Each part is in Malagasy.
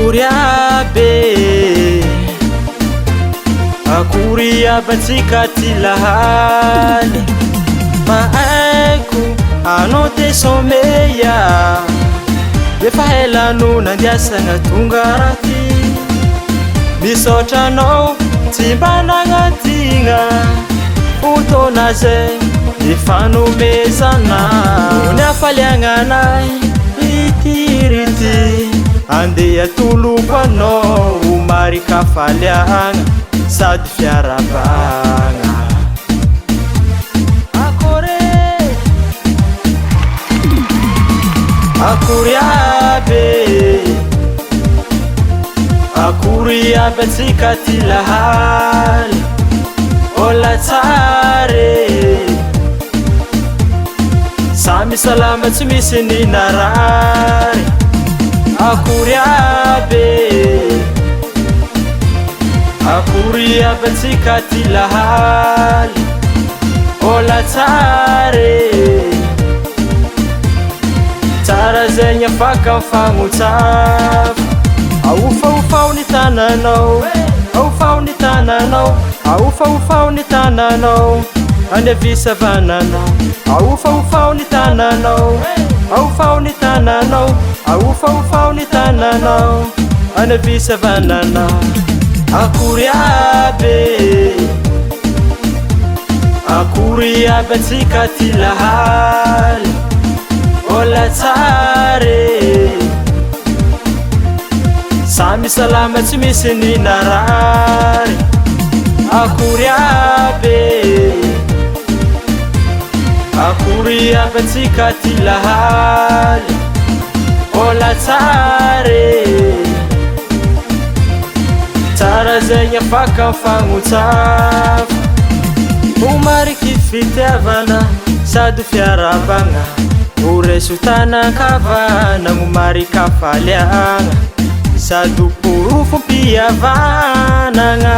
Akory aby akory aby antsika ty lahaly mahaiko anao te someya efa helano nandiasagna tonga raty misaotra anao tsy mba nagnatigna fotoana zay ifanomezana ny afaliagnanay itirity andeha toloko anao marika faliagna sady fiarabagna akory aby antsika ty lahaly ôla tsare samy salama tsy misy ninarary akory aby antsika ty lahaly ôla tsare tsara zay afaka mifagnotsava aofaofao ny tananao aofao ny tananao aofaofao ny tananao any avisavananao aofaofao ny tananao aofao ny tananao aofaofao ny tananao any avisavananao akory aby antsika ty lahaly ôla tsare samy salama tsy misy ninarary akory aby antsika ty lahaly ôla tsare tsara zay afaka mifagnotsava ho mariky fitiavana sady fiarabagna ho resotanan-kavana ho marika faliagna sady porofom-pihavanagna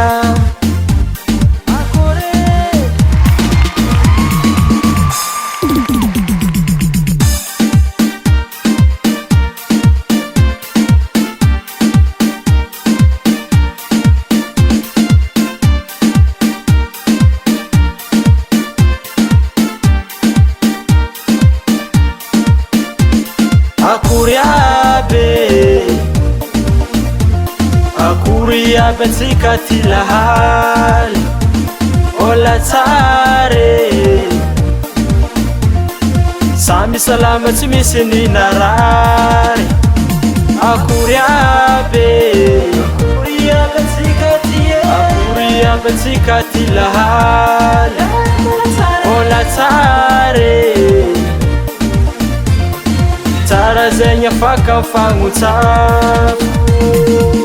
akory aby antsika ty lahaly ôla tsare samy salama tsy misy ninarary akory aby antsika ty lahaly ôla tsare tsara zay afaka mifagnotsava